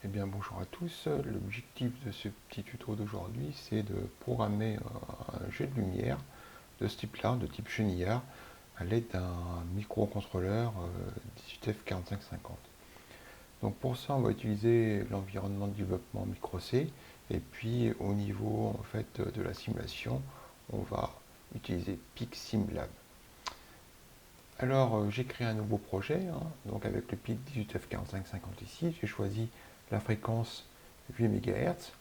Eh bien bonjour à tous, l'objectif de ce petit tuto d'aujourd'hui c'est de programmer un jet de lumière de ce type là, de type chenillard, à l'aide d'un microcontrôleur 18F4550. Donc pour ça on va utiliser l'environnement de développement micro-C et puis au niveau en fait de la simulation on va utiliser PicSimLab. Alors j'ai créé un nouveau projet, donc avec le PIC 18F4550 ici, j'ai choisi la fréquence 8 MHz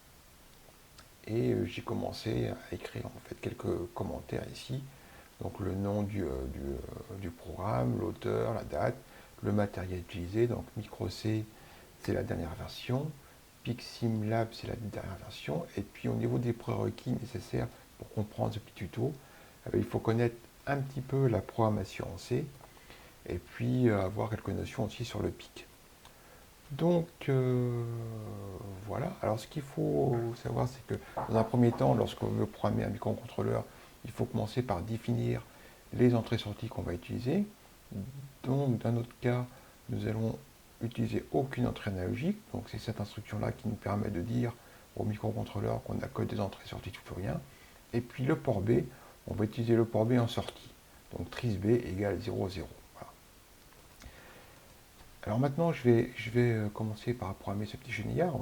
et j'ai commencé à écrire en fait quelques commentaires ici. Donc le nom du programme, l'auteur, la date, le matériel utilisé, donc Micro-C c'est la dernière version, PicSimLab c'est la dernière version, et puis au niveau des prérequis nécessaires pour comprendre ce petit tuto, il faut connaître un petit peu la programmation en C, et puis avoir quelques notions aussi sur le PIC. Donc voilà, alors ce qu'il faut savoir c'est que dans un premier temps, lorsqu'on veut programmer un microcontrôleur, il faut commencer par définir les entrées-sorties qu'on va utiliser. Donc dans notre cas, nous allons utiliser aucune entrée analogique, donc c'est cette instruction-là qui nous permet de dire au microcontrôleur qu'on n'a que des entrées-sorties, tout ou rien. Et puis le port B, on va utiliser le port B en sortie, donc tris B égale 0, 0. Alors maintenant, je vais commencer par programmer ce petit chenillard.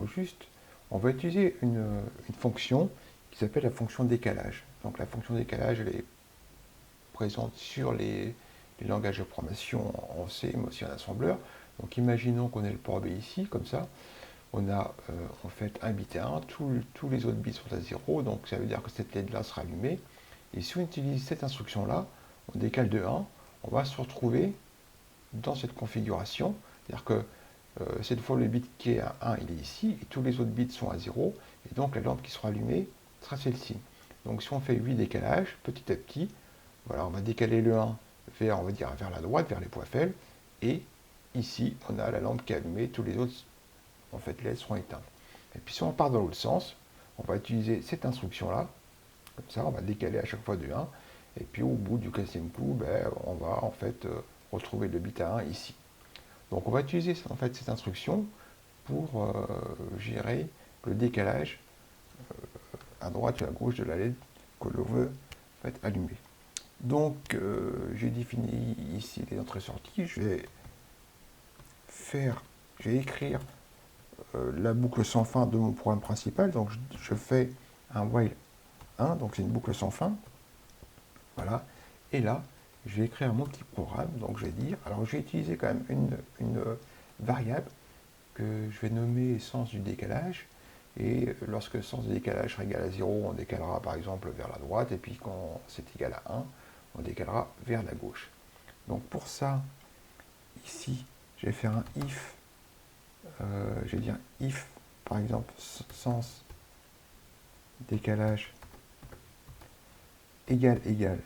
On va utiliser une fonction qui s'appelle la fonction décalage. Donc la fonction décalage, elle est présente sur les langages de programmation en C, mais aussi en assembleur. Donc imaginons qu'on ait le port B ici, comme ça. On a en fait un bit à 1, tous les autres bits sont à 0, donc ça veut dire que cette LED-là sera allumée. Et si on utilise cette instruction-là, on décale de 1, on va se retrouver dans cette configuration, c'est-à-dire que cette fois le bit qui est à 1 il est ici, et tous les autres bits sont à 0, et donc la lampe qui sera allumée sera celle-ci. Donc si on fait 8 décalages, petit à petit, voilà, on va décaler le 1 vers, on va dire, vers la droite, vers les poids-faibles, et ici on a la lampe qui est allumée, tous les autres en fait LED seront éteints. Et puis si on part dans l'autre sens, on va utiliser cette instruction-là, comme ça, on va décaler à chaque fois de 1, et puis au bout du 15e coup, on va en fait retrouver le bit à 1 ici. Donc on va utiliser en fait cette instruction pour gérer le décalage à droite et à gauche de la LED que l'on veut en fait, allumer. Donc j'ai défini ici les entrées-sorties. Je vais écrire la boucle sans fin de mon programme principal. Donc je fais un while 1, donc c'est une boucle sans fin. Voilà. Et là, je vais écrire mon petit programme. Donc je vais dire, alors je vais utiliser quand même une variable que je vais nommer sens du décalage. Et lorsque le sens du décalage sera égal à 0, on décalera par exemple vers la droite. Et puis quand c'est égal à 1, on décalera vers la gauche. Donc pour ça, ici, je vais faire un if. Je vais dire if, par exemple, sens décalage égal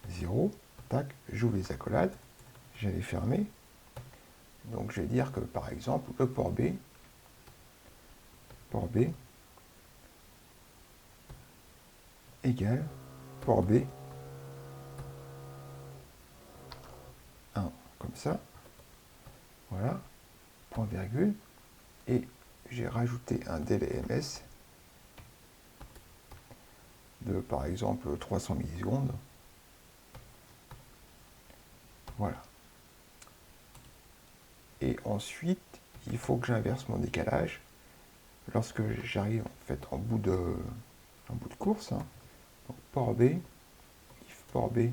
0. Tac, j'ouvre les accolades. Je vais les fermer. Donc je vais dire que par exemple, le port B égale port B 1, comme ça. Voilà, point virgule. Et j'ai rajouté un délai ms de par exemple 300 millisecondes. Voilà. Et ensuite, il faut que j'inverse mon décalage lorsque j'arrive en fait en bout de course. Donc port B, if port B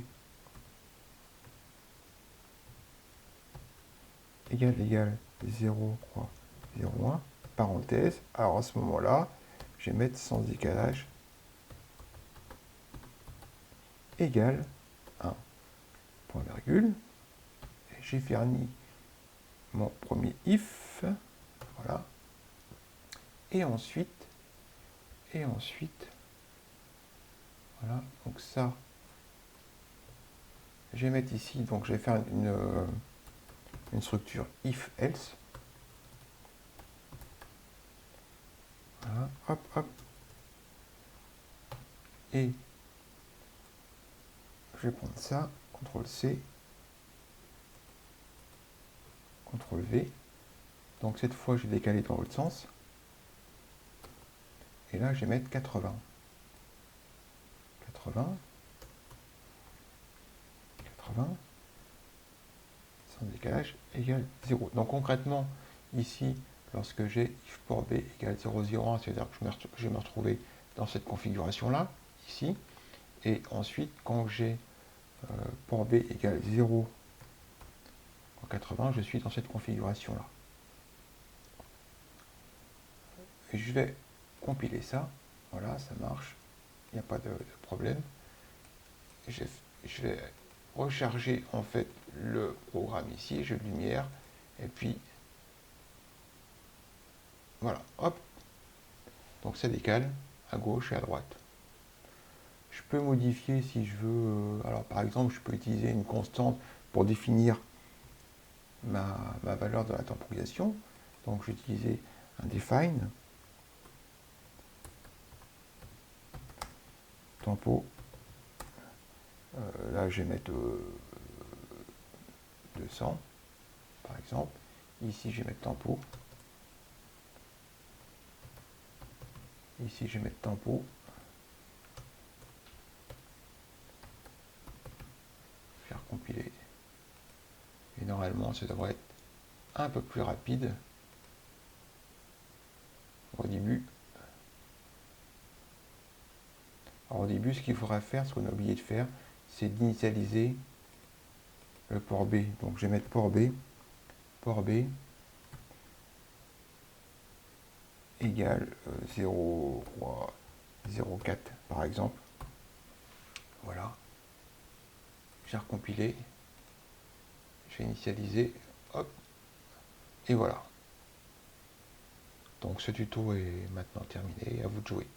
égale 0,0,1, parenthèse. Alors à ce moment-là, je vais mettre sans décalage égale 1, point virgule. J'ai fini mon premier if, voilà. Et ensuite, voilà, donc ça, je vais mettre ici, donc je vais faire une structure if-else. Voilà, hop, hop. Et je vais prendre ça, CTRL-C, CTRL-V. Donc cette fois, je vais décaler dans l'autre sens. et là je vais mettre 80. 80, 80, sans décalage, égale 0. Donc concrètement, ici, lorsque j'ai if port B égale 0,01, c'est-à-dire que je vais me retrouver dans cette configuration-là, ici, et ensuite, quand j'ai port B égale 0 en 80, je suis dans cette configuration-là. Et je vais compiler ça, voilà, ça marche, il n'y a pas de problème. Je vais recharger en fait le programme ici, jeu de lumière, et puis voilà, hop, donc ça décale à gauche et à droite. Je peux modifier si je veux, alors par exemple je peux utiliser une constante pour définir ma valeur de la temporisation, donc je vais utiliser un define, tempo, là je vais mettre 200 par exemple, ici je vais mettre tempo, ici je vais mettre tempo, faire compiler, et normalement ça devrait être un peu plus rapide au début. Alors au début, ce qu'il faudra faire, ce qu'on a oublié de faire, c'est d'initialiser le port B. Donc je vais mettre port B égale 0,04 par exemple. Voilà. J'ai recompilé. Je vais initialiser. Hop. Et voilà. Donc ce tuto est maintenant terminé. À vous de jouer.